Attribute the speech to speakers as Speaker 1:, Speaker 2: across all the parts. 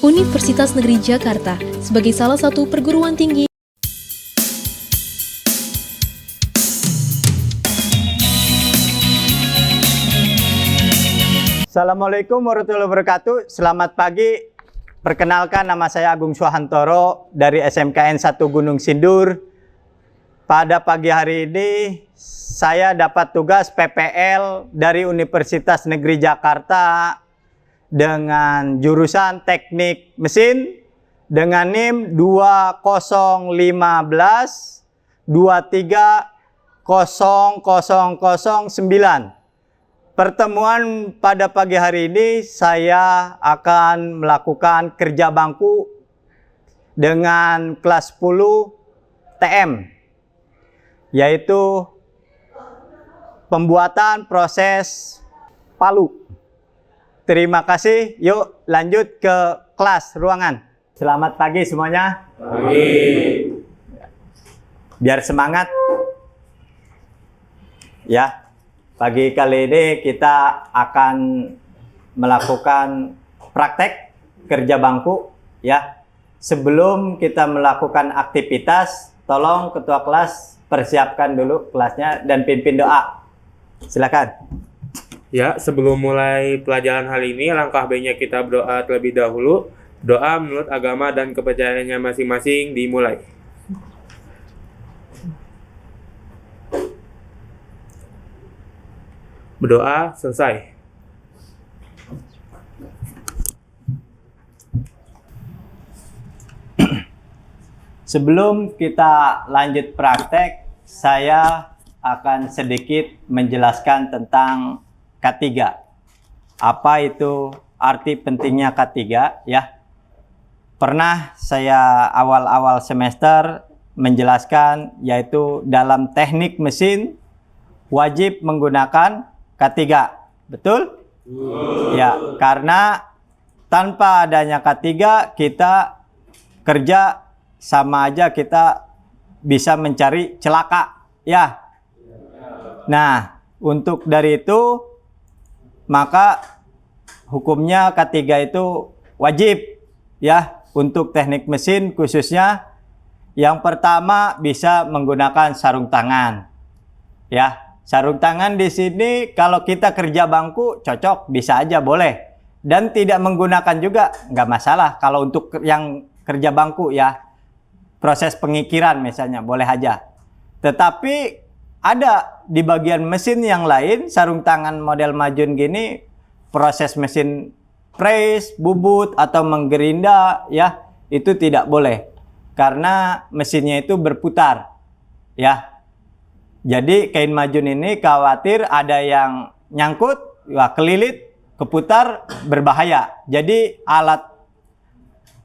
Speaker 1: Universitas Negeri Jakarta sebagai salah satu perguruan tinggi.
Speaker 2: Assalamualaikum warahmatullahi wabarakatuh. Selamat pagi. Perkenalkan, nama saya Agung Suhantoro dari SMKN 1 Gunung Sindur. Pada pagi hari ini saya dapat tugas PPL dari Universitas Negeri Jakarta dengan jurusan Teknik Mesin dengan NIM 2015 2300009. Pertemuan pada pagi hari ini saya akan melakukan kerja bangku dengan kelas 10 TM, yaitu pembuatan proses palu. Terima kasih. Yuk lanjut ke kelas ruangan. Selamat pagi semuanya.
Speaker 3: Pagi.
Speaker 2: Biar semangat. Ya. Pagi kali ini kita akan melakukan praktek kerja bangku, ya. Sebelum kita melakukan aktivitas, tolong ketua kelas persiapkan dulu kelasnya dan pimpin doa. Silakan.
Speaker 3: Ya, sebelum mulai pelajaran hari ini, langkah baiknya kita berdoa terlebih dahulu. Doa menurut agama dan kepercayaannya masing-masing dimulai. Berdoa selesai.
Speaker 2: Sebelum kita lanjut praktek, saya akan sedikit menjelaskan tentang K3. Apa itu arti pentingnya K3, ya? Pernah saya awal-awal semester menjelaskan, yaitu dalam teknik mesin wajib menggunakan K3. Betul? Ya, karena tanpa adanya K3 kita kerja sama aja kita bisa mencari celaka, ya. Nah, untuk dari itu maka hukumnya K3 itu wajib, ya, untuk teknik mesin khususnya. Yang pertama bisa menggunakan sarung tangan, ya. Sarung tangan di sini kalau kita kerja bangku cocok, bisa aja boleh, dan tidak menggunakan juga nggak masalah. Kalau untuk yang kerja bangku, ya, proses pengikiran misalnya boleh aja. Tetapi ada di bagian mesin yang lain, sarung tangan model majun gini, proses mesin press, bubut, atau menggerinda, ya, itu tidak boleh. Karena mesinnya itu berputar, ya. Jadi kain majun ini khawatir ada yang nyangkut, ya, kelilit, keputar, berbahaya. Jadi alat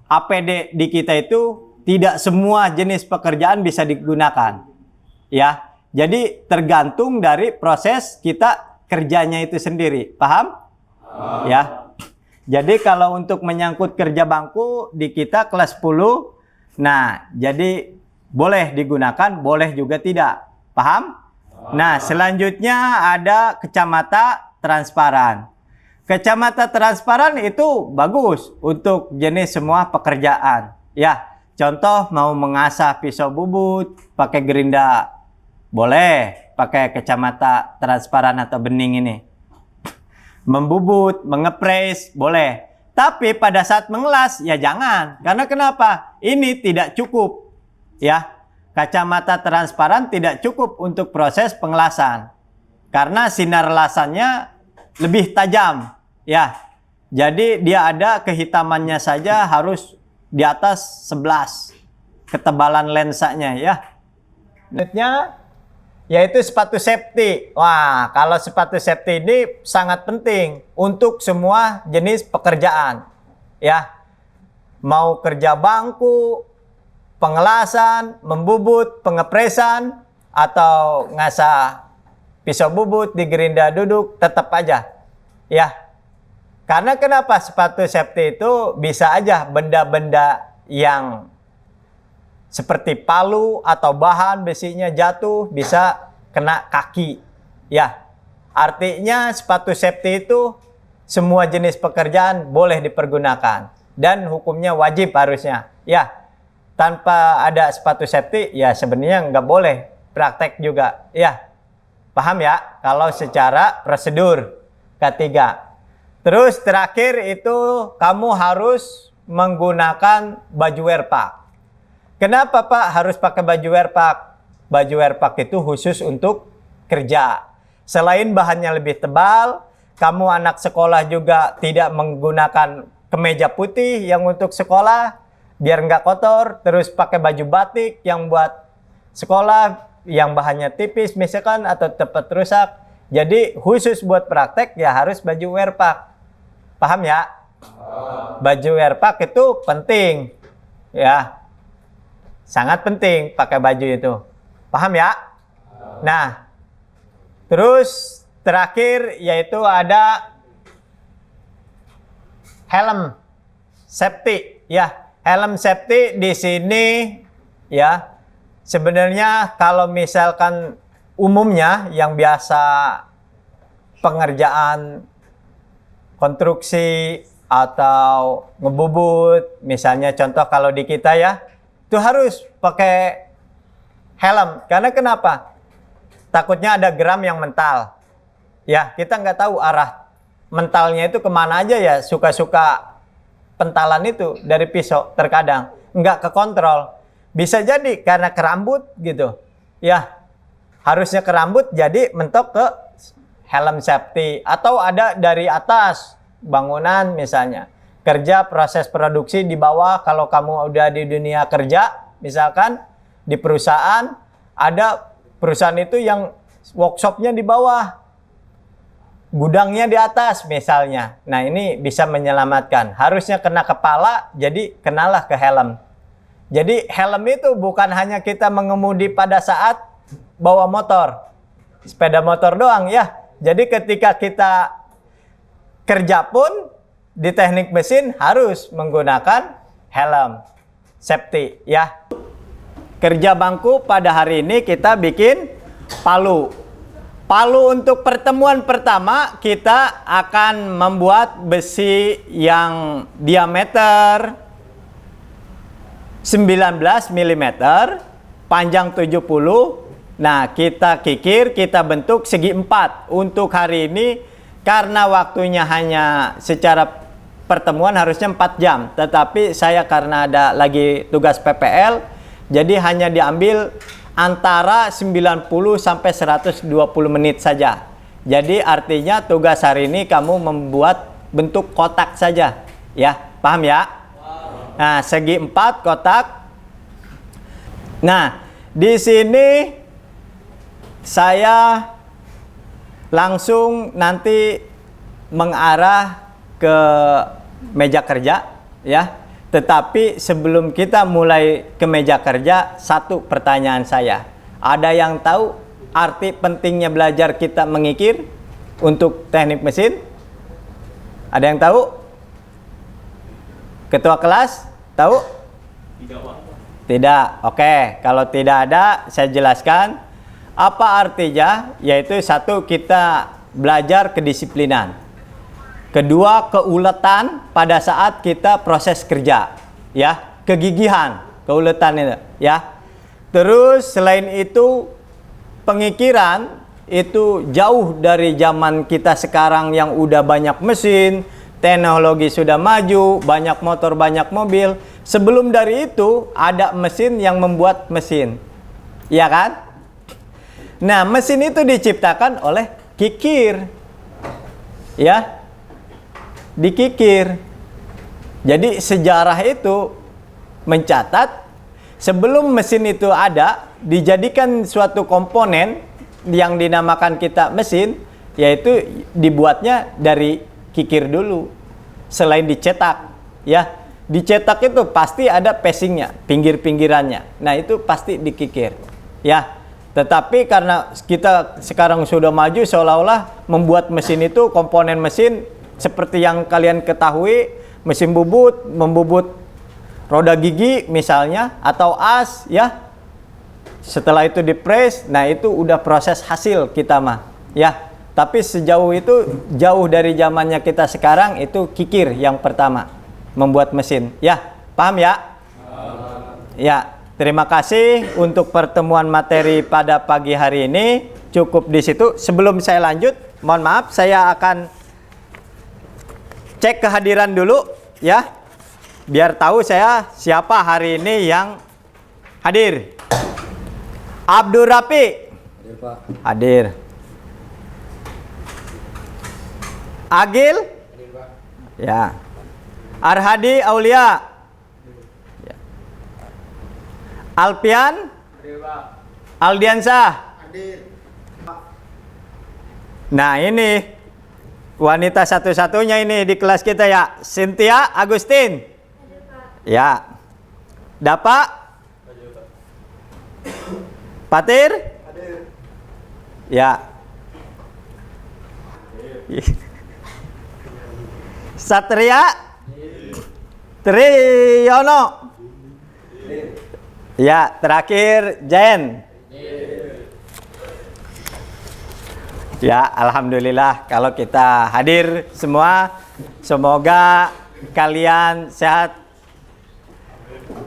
Speaker 2: APD di kita itu tidak semua jenis pekerjaan bisa digunakan, ya. Jadi tergantung dari proses kita kerjanya itu sendiri. Paham? Ya. Jadi kalau untuk menyangkut kerja bangku di kita kelas 10, nah, jadi boleh digunakan, boleh juga tidak. Paham? Nah, selanjutnya ada kacamata transparan. Kacamata transparan itu bagus untuk jenis semua pekerjaan, ya. Contoh mau mengasah pisau bubut pakai gerinda, boleh pakai kacamata transparan atau bening ini. Membubut, mengepres, boleh. Tapi pada saat mengelas, ya jangan. Karena kenapa? Ini tidak cukup, ya. Kacamata transparan tidak cukup untuk proses pengelasan. Karena sinar lasannya lebih tajam, ya. Jadi dia ada kehitamannya saja harus di atas 11 ketebalan lensanya, ya. Selanjutnya yaitu sepatu safety. Wah, kalau sepatu safety ini sangat penting untuk semua jenis pekerjaan, ya. Mau kerja bangku, pengelasan, membubut, pengepresan, atau ngasah pisau bubut di gerinda duduk, tetap aja, ya. Karena kenapa sepatu safety itu bisa aja benda-benda yang seperti palu atau bahan besinya jatuh, bisa kena kaki, ya. Artinya sepatu safety itu semua jenis pekerjaan boleh dipergunakan. dan hukumnya wajib harusnya. Ya, tanpa ada sepatu safety ya sebenarnya nggak boleh praktek juga. Ya, paham ya? Kalau secara prosedur K3. Terus terakhir itu kamu harus menggunakan baju wear pack. Kenapa Pak harus pakai baju wear pack? Baju wear pack itu khusus untuk kerja. Selain bahannya lebih tebal, kamu anak sekolah juga tidak menggunakan kemeja putih yang untuk sekolah, biar nggak kotor. Terus pakai baju batik yang buat sekolah, yang bahannya tipis misalkan atau cepat rusak. Jadi khusus buat praktek ya harus baju wear pack. Paham ya? Baju wear pack itu penting. Ya. Sangat penting pakai baju itu. Paham ya? Nah, terus terakhir yaitu ada helm safety. Ya, helm safety di sini ya. Sebenarnya kalau misalkan umumnya yang biasa pengerjaan konstruksi atau ngebubut, misalnya contoh kalau di kita ya, itu harus pakai helm. Karena kenapa? Takutnya ada geram yang mental. Ya, kita nggak tahu arah mentalnya itu kemana aja ya. Suka-suka pentalan itu dari pisau terkadang nggak kekontrol. Bisa jadi karena ke rambut gitu. Ya, harusnya ke rambut jadi mentok ke helm safety. Atau ada dari atas bangunan misalnya. Kerja proses produksi di bawah, kalau kamu udah di dunia kerja, misalkan di perusahaan, ada perusahaan itu yang workshopnya di bawah, gudangnya di atas misalnya. Nah ini bisa menyelamatkan. Harusnya kena kepala, jadi kenalah ke helm. Jadi helm itu bukan hanya kita mengemudi pada saat bawa motor, sepeda motor doang ya. Jadi ketika kita kerja pun di teknik mesin harus menggunakan helm safety ya. Kerja bangku pada hari ini kita bikin palu. Palu untuk pertemuan pertama kita akan membuat besi yang diameter 19 mm, panjang 70. Nah, kita kikir, kita bentuk segi 4 untuk hari ini karena waktunya hanya secara pertemuan harusnya 4 jam, tetapi saya karena ada lagi tugas PPL, jadi hanya diambil antara 90 sampai 120 menit saja. Jadi artinya tugas hari ini kamu membuat bentuk kotak saja, ya, paham ya? Nah, segi 4 kotak. Nah, di sini saya langsung nanti mengarah ke meja kerja ya. Tetapi sebelum kita mulai ke meja kerja, satu pertanyaan saya. Ada yang tahu arti pentingnya belajar kita mengikir untuk teknik mesin? Ada yang tahu? Ketua kelas tahu? Tidak. Oke, kalau tidak ada saya jelaskan. Apa artinya? Yaitu satu, kita belajar kedisiplinan. Kedua, keuletan pada saat kita proses kerja, ya, kegigihan, keuletan itu, ya. Terus selain itu pengikiran itu jauh dari zaman kita sekarang yang udah banyak mesin, teknologi sudah maju, banyak motor, banyak mobil. Sebelum dari itu ada mesin yang membuat mesin, ya kan? Nah, mesin itu diciptakan oleh kikir, ya. Dikikir. Jadi sejarah itu mencatat sebelum mesin itu ada, dijadikan suatu komponen yang dinamakan kita mesin, yaitu dibuatnya dari kikir dulu. Selain dicetak, ya, dicetak itu pasti ada passingnya, pinggir-pinggirannya. Nah itu pasti dikikir, ya. Tetapi karena kita sekarang sudah maju, seolah-olah membuat mesin itu komponen mesin seperti yang kalian ketahui, mesin bubut, membubut roda gigi misalnya, atau as, ya. Setelah itu dipres, nah itu udah proses hasil kita mah, ya. Tapi sejauh itu, jauh dari zamannya kita sekarang, itu kikir yang pertama, membuat mesin. Ya, paham ya? Ya, terima kasih untuk pertemuan materi pada pagi hari ini. Cukup di situ. Sebelum saya lanjut, mohon maaf, saya akan cek kehadiran dulu ya. Biar tahu saya siapa hari ini yang hadir. Abdul Rafi.
Speaker 4: Hadir, Pak.
Speaker 2: Hadir. Agil?
Speaker 4: Hadir, Pak.
Speaker 2: Ya. Arhadi Aulia? Ya. Alpian?
Speaker 4: Hadir, Pak.
Speaker 2: Aldiansah?
Speaker 4: Hadir.
Speaker 2: Nah ini wanita satu-satunya ini di kelas kita ya. Cynthia Agustin? Ya. Dapa? Patir?
Speaker 4: Hadir.
Speaker 2: Ya. Satria? Triyono? Ya, terakhir Jen. Ya, alhamdulillah kalau kita hadir semua, semoga kalian sehat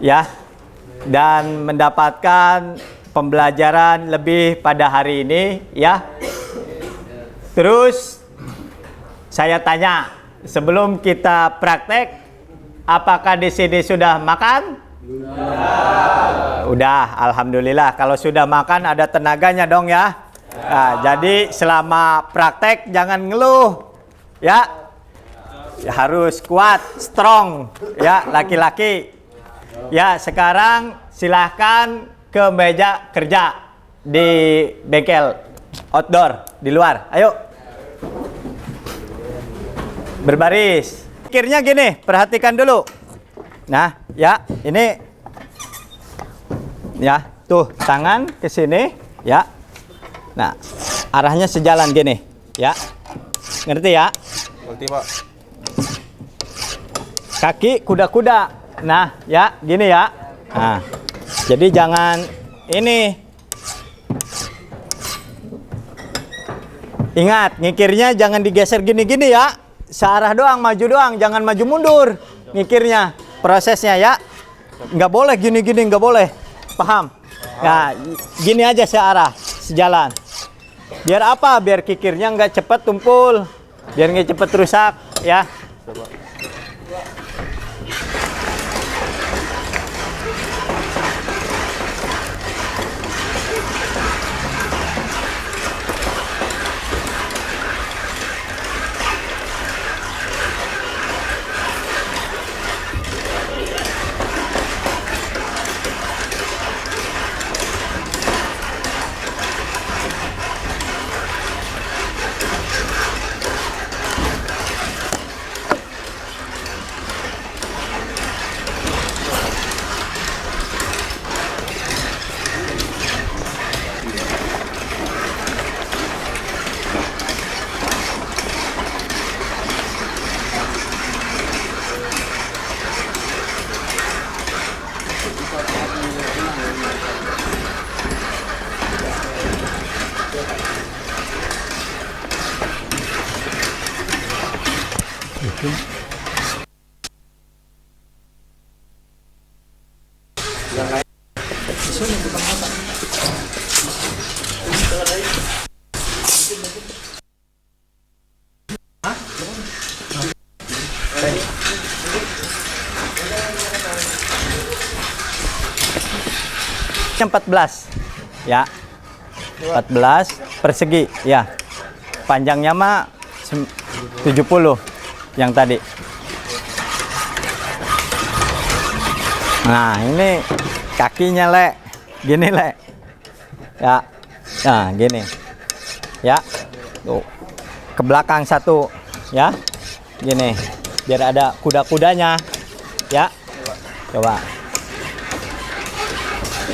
Speaker 2: ya dan mendapatkan pembelajaran lebih pada hari ini ya. Terus saya tanya, sebelum kita praktek, apakah di sini sudah makan? Udah, alhamdulillah. Kalau sudah makan ada tenaganya dong ya. Nah, jadi selama praktek jangan ngeluh ya. Harus kuat, strong ya laki-laki. Ya, sekarang silahkan ke meja kerja di bengkel outdoor di luar. Ayo. Berbaris. Pikirnya gini, perhatikan dulu. Nah, ya, ini ya, tuh tangan ke sini ya. Nah, arahnya sejalan gini, ya. Ngerti ya?
Speaker 4: Ngerti, Pak.
Speaker 2: Kaki kuda-kuda. Nah, ya, gini ya. Nah, jadi jangan ini. Ingat, ngikirnya jangan digeser gini-gini ya. Searah doang, maju doang, jangan maju mundur. Ngikirnya, prosesnya ya. Nggak boleh gini-gini, nggak boleh. Paham? Nah, gini aja searah, sejalan. Biar apa? Biar kikirnya nggak cepat tumpul, biar nggak cepat rusak, ya. Yang 14 ya, 14 persegi ya, panjangnya mah 70 yang tadi. Nah ini kakinya le, gini le ya, nah gini ya, tuh ke belakang satu ya, gini biar ada kuda-kudanya ya. Coba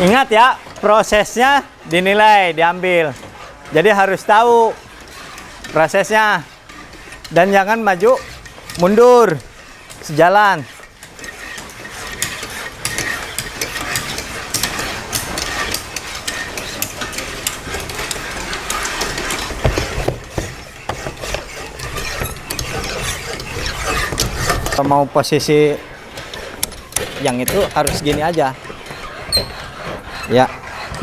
Speaker 2: ingat ya, prosesnya dinilai, diambil. Jadi harus tahu prosesnya dan jangan maju mundur, sejalan. Mau posisi yang itu harus gini aja. Ya,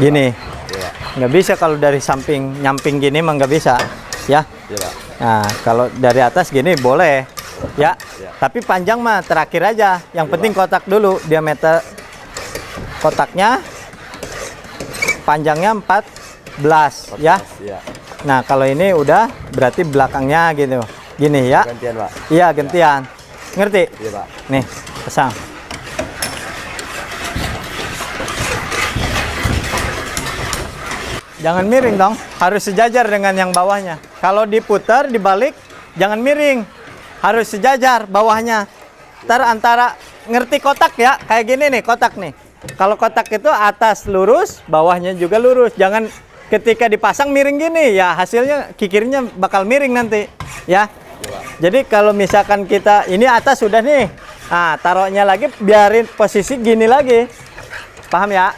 Speaker 2: gini.
Speaker 4: Iya.
Speaker 2: Nggak bisa kalau dari samping nyamping gini mah nggak bisa. Ya.
Speaker 4: Iya, Pak.
Speaker 2: Nah, kalau dari atas gini boleh. Ya.
Speaker 4: Iya.
Speaker 2: Tapi panjang mah terakhir aja. Yang penting kotak dulu, diameter kotaknya panjangnya 14 ya.
Speaker 4: Iya.
Speaker 2: Nah, kalau ini udah berarti belakangnya gitu. Gini ya.
Speaker 4: Gantian, Pak.
Speaker 2: Iya, gantian. Ngerti?
Speaker 4: Iya, Pak.
Speaker 2: Nih, pasang. Jangan miring dong, harus sejajar dengan yang bawahnya. Kalau diputar, dibalik, jangan miring. Harus sejajar bawahnya. Ntar antara, ngerti kotak ya, kayak gini nih kotak nih. Kalau kotak itu atas lurus, bawahnya juga lurus. Jangan ketika dipasang miring gini, ya hasilnya kikirnya bakal miring nanti. Ya. Jadi kalau misalkan kita, ini atas sudah nih. Nah, taruhnya lagi, biarin posisi gini lagi. Paham ya?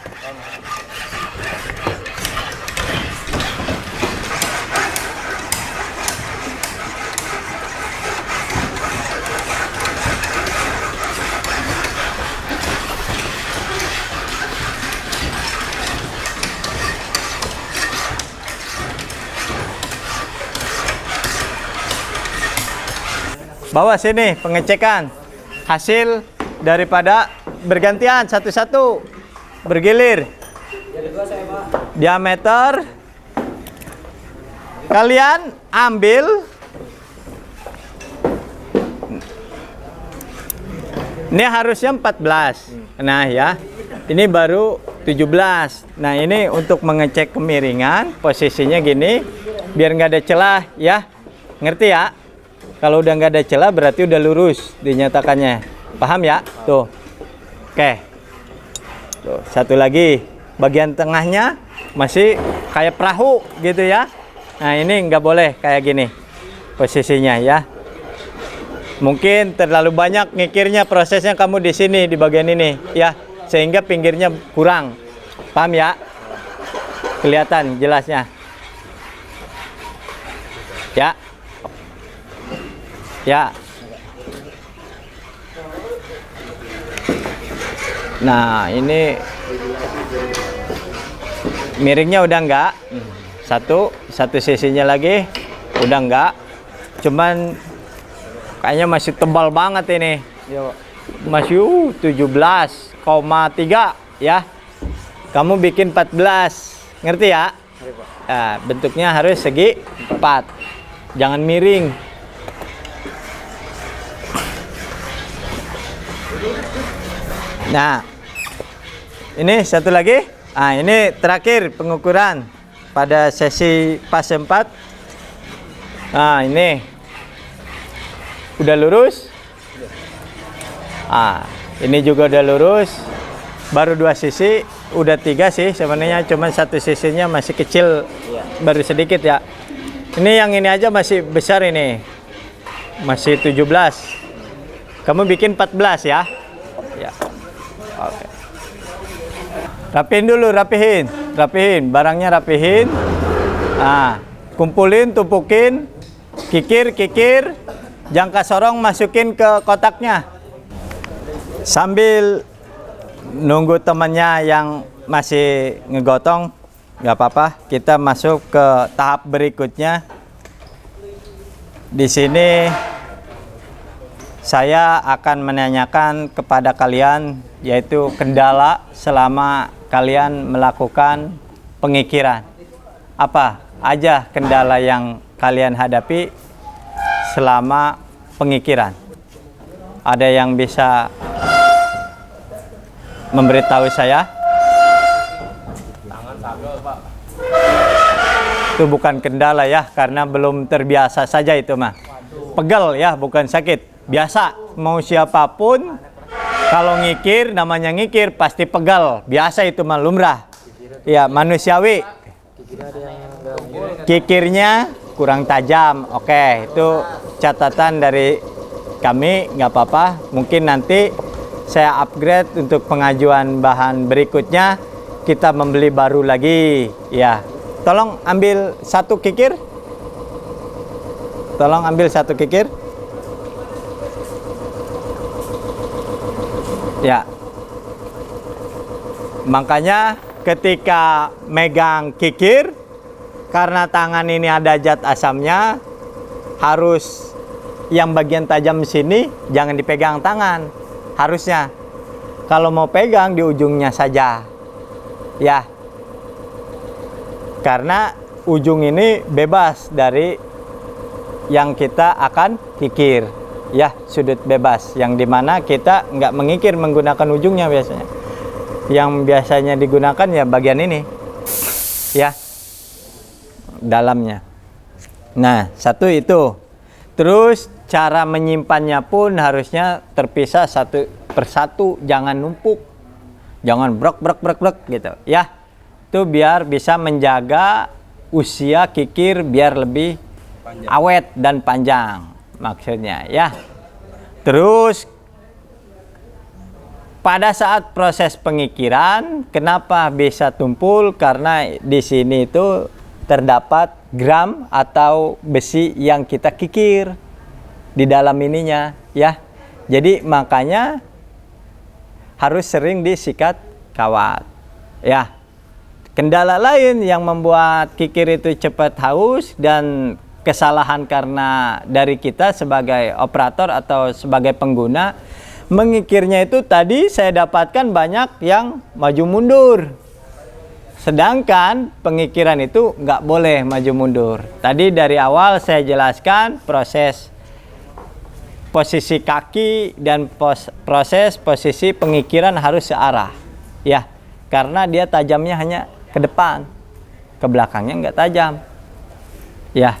Speaker 2: Bawa sini pengecekan hasil daripada bergantian satu-satu bergilir. Diameter kalian ambil ini harusnya 14. Nah ya, ini baru 17. Nah ini untuk mengecek kemiringan, posisinya gini biar nggak ada celah ya. Ngerti ya? Kalau udah nggak ada celah berarti udah lurus dinyatakannya. Paham ya? Tuh. Oke. Tuh, satu lagi. Bagian tengahnya masih kayak perahu gitu ya. Nah, ini nggak boleh kayak gini posisinya ya. Mungkin terlalu banyak ngikirnya prosesnya kamu di sini di bagian ini ya. Sehingga pinggirnya kurang. Paham ya? Kelihatan jelasnya. Ya. Ya. Nah, ini miringnya udah enggak. Satu sisinya lagi udah enggak. Cuman kayaknya masih tebal banget ini. Masih 17,3 ya. Kamu bikin 14. Ngerti ya? Nah, bentuknya harus segi 4. Jangan miring. Nah, ini satu lagi. Nah, ini terakhir pengukuran pada sesi fase 4. Nah, ini udah lurus. Ah, ini juga udah lurus. Baru 2 sisi, udah 3 sih sebenarnya, cuma satu sisinya masih kecil, baru sedikit ya. Ini yang ini aja masih besar ini. Masih 17. Kamu bikin 14 ya? Ya. Oke. Rapihin dulu, rapihin, barangnya rapihin. Nah, kumpulin, tumpukin, kikir, jangka sorong masukin ke kotaknya. Sambil nunggu temannya yang masih ngegotong, nggak apa-apa. Kita masuk ke tahap berikutnya. Di sini saya akan menanyakan kepada kalian, yaitu kendala selama kalian melakukan pengikiran. Apa aja kendala yang kalian hadapi selama pengikiran? Ada yang bisa memberitahu saya? Itu bukan kendala ya, karena belum terbiasa saja itu mah. Pegel ya, bukan sakit. Biasa, mau siapapun kalau ngikir, namanya ngikir pasti pegal. Biasa itu mah lumrah. Ya, manusiawi. Kikirnya kurang tajam. Oke, itu catatan dari kami, nggak apa-apa. Mungkin nanti saya upgrade untuk pengajuan bahan berikutnya. Kita membeli baru lagi. Ya, tolong ambil satu kikir. Tolong ambil satu kikir. Ya. Makanya ketika megang kikir, karena tangan ini ada zat asamnya, harus yang bagian tajam sini jangan dipegang tangan. Harusnya kalau mau pegang di ujungnya saja. Ya. Karena ujung ini bebas dari yang kita akan kikir. Ya, sudut bebas yang dimana kita nggak mengikir menggunakan ujungnya biasanya. Yang biasanya digunakan ya bagian ini. Ya. Dalamnya. Nah, satu itu. Terus cara menyimpannya pun harusnya terpisah satu persatu, jangan numpuk. Jangan brek gitu. Ya. Itu biar bisa menjaga usia kikir biar lebih awet dan panjang maksudnya, ya. Terus pada saat proses pengikiran, kenapa bisa tumpul? Karena di sini itu terdapat gram atau besi yang kita kikir di dalam ininya, ya. Jadi makanya harus sering disikat kawat, ya. Kendala lain yang membuat kikir itu cepat haus dan kesalahan karena dari kita sebagai operator atau sebagai pengguna, mengikirnya itu tadi saya dapatkan banyak yang maju mundur. Sedangkan pengikiran itu nggak boleh maju mundur. Tadi dari awal saya jelaskan proses posisi kaki dan proses posisi pengikiran harus searah. Ya, karena dia tajamnya hanya ke depan, ke belakangnya nggak tajam. Ya,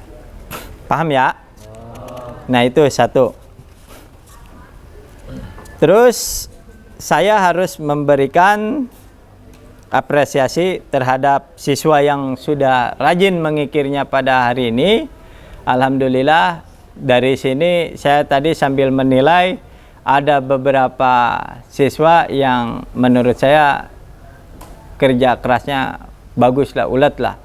Speaker 2: paham ya? Nah itu satu. Terus saya harus memberikan apresiasi terhadap siswa yang sudah rajin mengikirnya pada hari ini. Alhamdulillah, dari sini saya tadi sambil menilai ada beberapa siswa yang menurut saya kerja kerasnya bagus lah, ulet lah.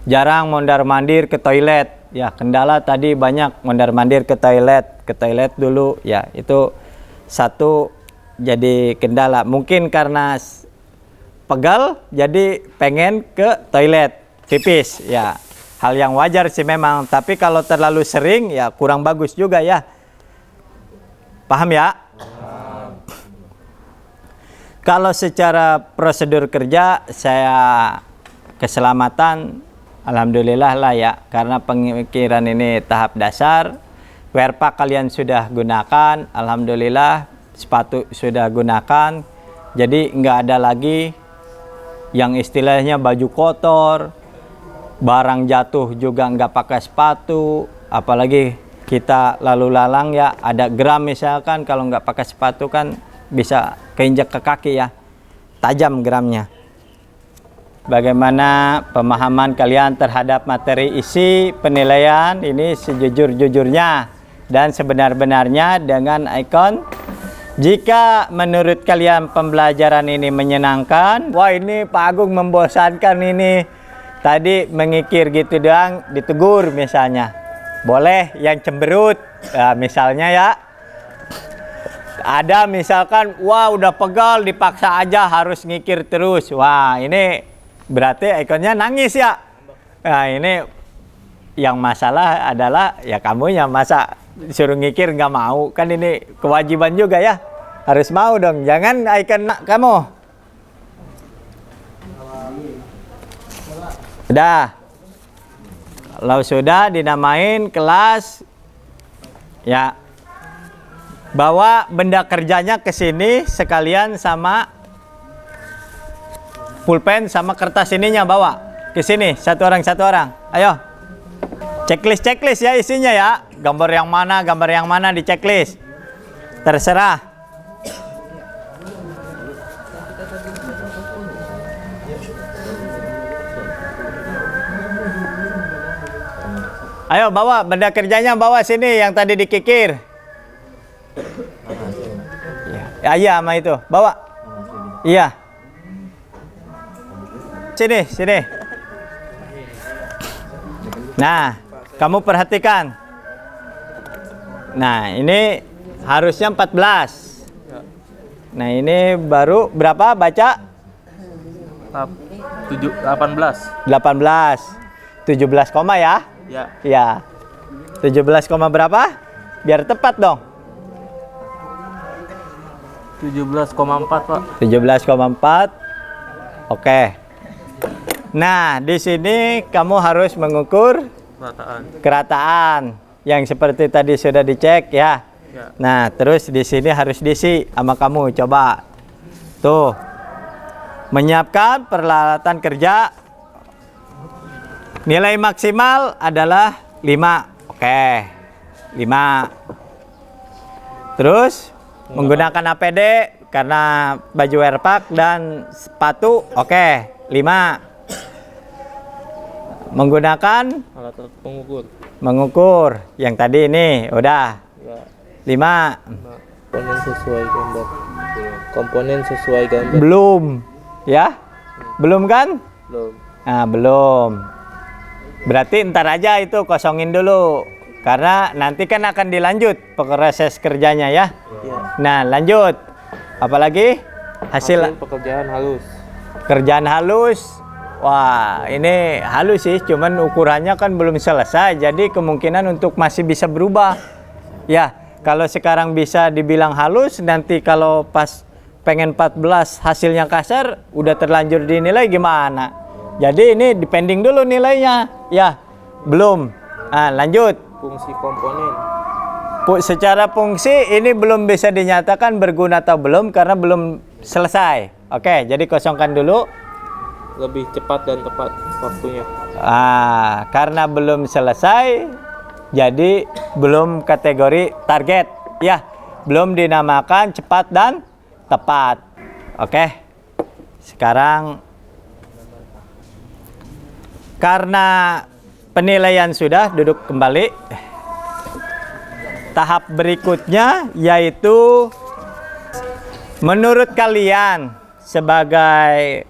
Speaker 2: Jarang mondar-mandir ke toilet. Ya, kendala tadi banyak mondar-mandir ke toilet dulu. Ya, itu satu jadi kendala. Mungkin karena pegal jadi pengen ke toilet pipis, ya. Hal yang wajar sih memang, tapi kalau terlalu sering ya kurang bagus juga ya. Paham ya? Kalau secara prosedur kerja saya keselamatan alhamdulillah lah ya, karena pengikiran ini tahap dasar. Wearpack kalian sudah gunakan, alhamdulillah. Sepatu sudah gunakan, jadi nggak ada lagi yang istilahnya baju kotor, barang jatuh juga nggak pakai sepatu, apalagi kita lalu lalang ya ada gram misalkan, kalau nggak pakai sepatu kan bisa keinjak ke kaki ya, tajam gramnya. Bagaimana pemahaman kalian terhadap materi isi penilaian ini sejujur-jujurnya dan sebenar-benarnya dengan ikon. Jika menurut kalian pembelajaran ini menyenangkan, wah ini Pak Agung membosankan ini, tadi mengikir gitu doang ditegur misalnya, boleh yang cemberut, misalnya ya. Ada misalkan, wah udah pegal dipaksa aja harus ngikir terus, wah ini berarti ikonnya nangis ya. Nah ini yang masalah adalah ya kamunya, masa disuruh ngikir nggak mau, kan ini kewajiban juga ya, harus mau dong, jangan icon kamu. Udah, kalau sudah dinamain kelas ya, bawa benda kerjanya ke sini sekalian sama pulpen sama kertas ininya, bawa ke sini satu orang, ayo. Checklist ya isinya ya. Gambar yang mana di checklist. Terserah. Ayo bawa benda kerjanya, bawa sini yang tadi dikikir. Ya, iya sama itu. Bawa. Iya. Sini. Nah, kamu perhatikan. Nah, ini harusnya 14. Nah, ini baru berapa baca?
Speaker 3: 18.
Speaker 2: 18. 17 koma ya?
Speaker 3: Ya.
Speaker 2: Ya. 17 koma berapa? Biar tepat dong.
Speaker 3: 17,4 Pak.
Speaker 2: 17,4. Oke. Nah, di sini kamu harus mengukur kerataan yang seperti tadi sudah dicek ya.
Speaker 3: Ya.
Speaker 2: Nah, terus di sini harus diisi sama kamu. Coba. Tuh. Menyiapkan peralatan kerja. Nilai maksimal adalah 5. Oke. 5. Terus menggunakan APD karena baju airpack dan sepatu. Oke. 5. Menggunakan
Speaker 3: Alat pengukur.
Speaker 2: mengukur. Yang tadi ini udah.
Speaker 3: Ya.
Speaker 2: 5.
Speaker 3: Komponen sesuai gambar. Komponen sesuai gambar.
Speaker 2: Belum. Ya? Belum kan?
Speaker 3: Belum.
Speaker 2: Nah, belum. Berarti ntar aja itu kosongin dulu. Karena nanti kan akan dilanjut proses kerjanya ya.
Speaker 3: Ya.
Speaker 2: Nah, lanjut. Apalagi? Hasil
Speaker 3: pekerjaan halus.
Speaker 2: kerjaan halus. Wah, ini halus sih, cuman ukurannya kan belum selesai. Jadi kemungkinan untuk masih bisa berubah. Ya, kalau sekarang bisa dibilang halus, nanti kalau pas pengen 14 hasilnya kasar, udah terlanjur dinilai gimana? Jadi ini depending dulu nilainya. Ya, belum. Nah, lanjut.
Speaker 3: Fungsi komponen.
Speaker 2: Secara fungsi ini belum bisa dinyatakan berguna atau belum karena belum selesai. Oke, jadi kosongkan dulu.
Speaker 3: Lebih cepat dan tepat waktunya.
Speaker 2: Karena belum selesai, jadi belum kategori target. Ya, belum dinamakan cepat dan tepat. Oke. Sekarang karena penilaian sudah, duduk kembali. Tahap berikutnya yaitu menurut kalian sebagai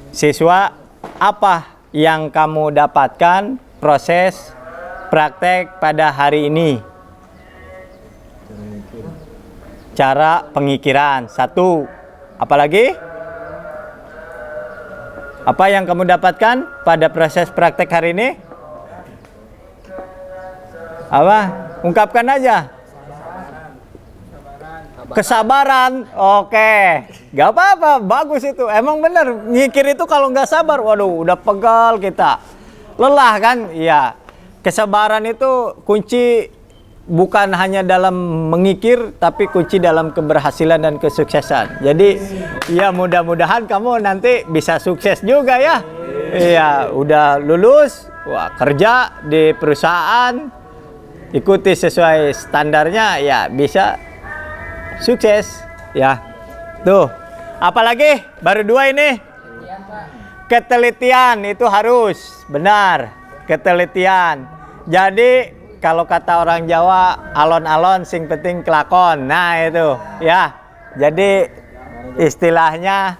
Speaker 2: siswa, apa yang kamu dapatkan proses praktek pada hari ini? Cara pengikiran. 1. Apalagi? Apa yang kamu dapatkan pada proses praktek hari ini? Apa? Ungkapkan aja. Kesabaran. Oke. Gak apa-apa. Bagus itu. Emang bener. Ngikir itu kalau nggak sabar, waduh, udah pegal kita. Lelah kan? Iya. Kesabaran itu kunci bukan hanya dalam mengikir, tapi kunci dalam keberhasilan dan kesuksesan. Jadi, ya mudah-mudahan kamu nanti bisa sukses juga ya. Iya, udah lulus, wah, kerja di perusahaan, ikuti sesuai standarnya, ya bisa sukses. Ya, tuh. Apalagi? Baru 2 ini. Ketelitian itu harus, benar. Ketelitian. Jadi, kalau kata orang Jawa, alon-alon sing penting kelakon. Nah itu ya. Jadi istilahnya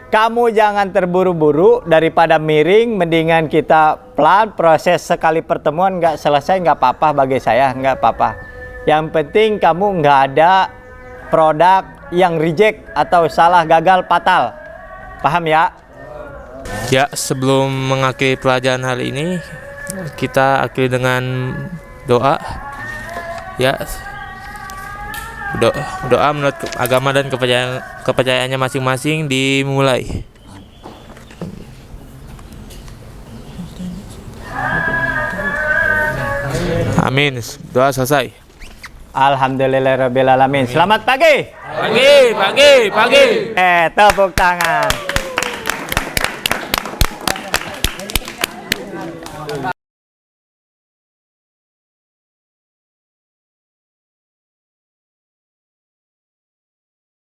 Speaker 2: kamu jangan terburu-buru, daripada miring, mendingan kita pelan. Proses sekali pertemuan nggak selesai nggak apa-apa bagi saya, nggak apa-apa. Yang penting kamu nggak ada produk yang reject atau salah, gagal, fatal. Paham ya?
Speaker 3: Ya, sebelum mengakhiri pelajaran hari ini, kita akhiri dengan doa. Ya, doa menurut agama dan kepercayaannya masing-masing dimulai. Amin. Doa selesai.
Speaker 2: Alhamdulillahirrabbilalamin. Selamat pagi.
Speaker 3: Pagi.
Speaker 2: Tepuk tangan.